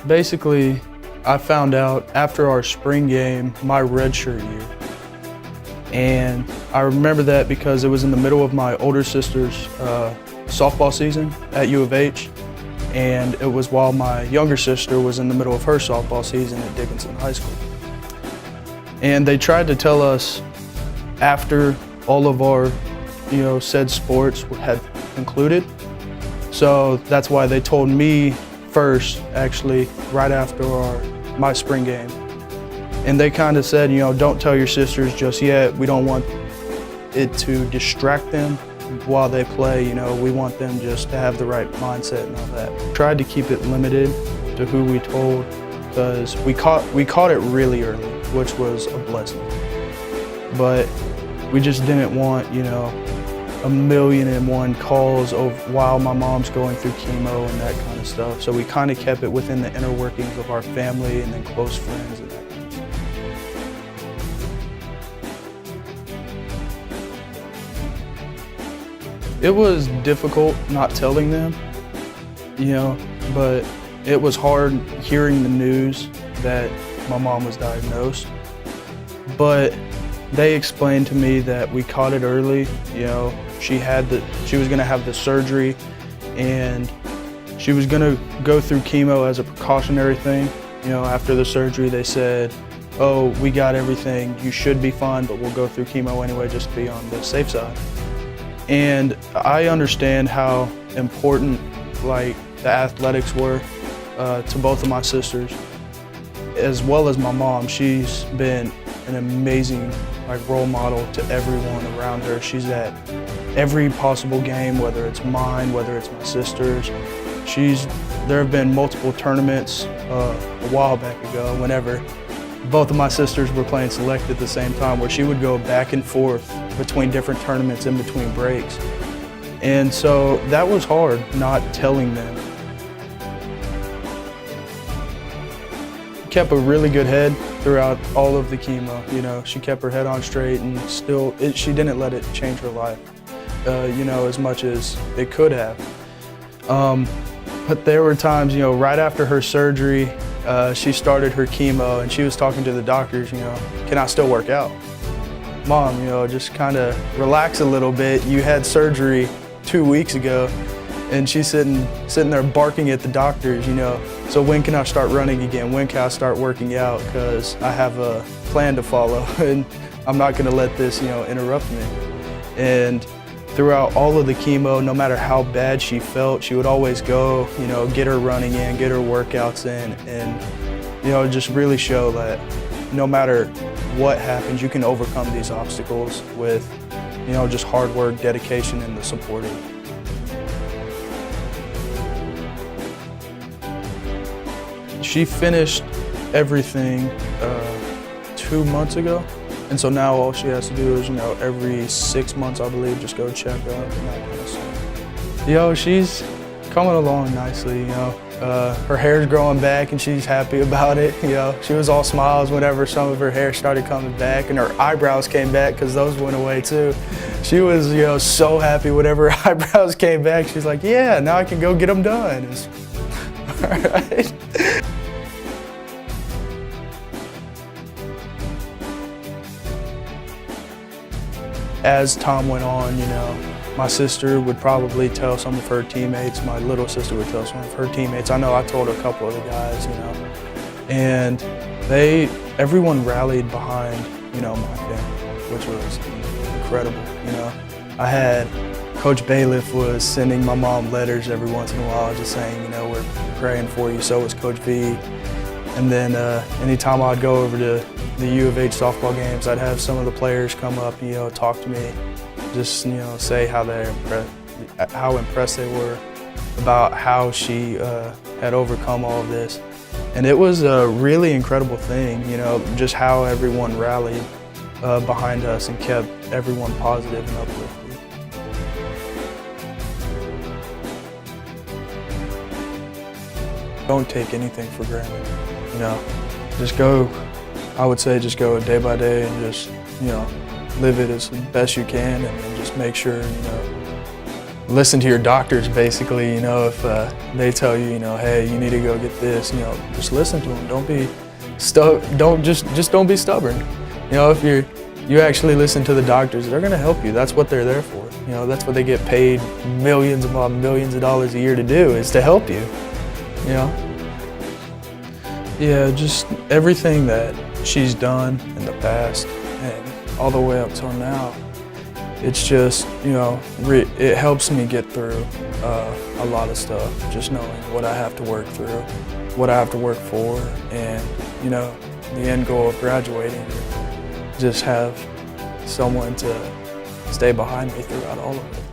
Basically, I found out after our spring game, my redshirt year. And I remember that because it was in the middle of my older sister's softball season at U of H. And it was while my younger sister was in the middle of her softball season at Dickinson High School. And they tried to tell us after all of our, said sports had concluded. So that's why they told me first, actually, right after my spring game. And they kind of said, don't tell your sisters just yet. We don't want it to distract them while they play. We want them just to have the right mindset and all that. Tried to keep it limited to who we told, because we caught it really early, which was a blessing. But we just didn't want, 1,000,001 calls while my mom's going through chemo and that kind of stuff. So we kind of kept it within the inner workings of our family and then close friends and that kind of stuff. It was difficult not telling them, but it was hard hearing the news that my mom was diagnosed. But they explained to me that we caught it early. She was gonna have the surgery and she was gonna go through chemo as a precautionary thing. After the surgery, they said, oh, we got everything, you should be fine, but we'll go through chemo anyway just to be on the safe side. And I understand how important the athletics were to both of my sisters, as well as my mom. She's been an amazing role model to everyone around her. She's at every possible game, whether it's mine, whether it's my sister's. There have been multiple tournaments a while back ago whenever both of my sisters were playing select at the same time, where she would go back and forth between different tournaments in between breaks. And so that was hard, not telling them. Kept a really good head throughout all of the chemo. She kept her head on straight, and she didn't let it change her life, as much as it could have. But there were times, right after her surgery, she started her chemo and she was talking to the doctors, can I still work out? Mom, just kind of relax a little bit. You had surgery 2 weeks ago. And she's sitting there barking at the doctors, so when can I start running again? When can I start working out? Because I have a plan to follow and I'm not gonna let this, interrupt me. And throughout all of the chemo, no matter how bad she felt, she would always go, get her running in, get her workouts in, and, just really show that no matter what happens, you can overcome these obstacles with, just hard work, dedication, and the support of it. She finished everything 2 months ago, and so now all she has to do is, every 6 months, I believe, just go check up and that kind of stuff. She's coming along nicely. Her hair's growing back, and she's happy about it. She was all smiles whenever some of her hair started coming back, and her eyebrows came back because those went away too. She was, so happy whenever her eyebrows came back. She's like, yeah, now I can go get them done. All right. As time went on, my sister would probably tell some of her teammates, my little sister would tell some of her teammates. I know I told a couple of the guys, and everyone rallied behind, my family, which was incredible, I had Coach Bailiff was sending my mom letters every once in a while just saying, we're praying for you, so was Coach V. And then anytime I'd go over to the U of H softball games, I'd have some of the players come up and, talk to me, just, say how impressed they were about how she had overcome all of this. And it was a really incredible thing, just how everyone rallied behind us and kept everyone positive and uplifted. Don't take anything for granted, just go, I would say just go day by day and just, live it as best you can, and then just make sure, listen to your doctors basically, you know, if they tell you, you know, hey, you need to go get this, you know, just listen to them. Don't be don't be stubborn. You know, if you actually listen to the doctors, they're gonna help you. That's what they're there for. You know, that's what they get paid millions upon millions of dollars a year to do, is to help you, you know? Yeah, just everything that she's done in the past and all the way up till now, it's just, you know, it helps me get through a lot of stuff, just knowing what I have to work through, what I have to work for, and, you know, the end goal of graduating, just have someone to stay behind me throughout all of it.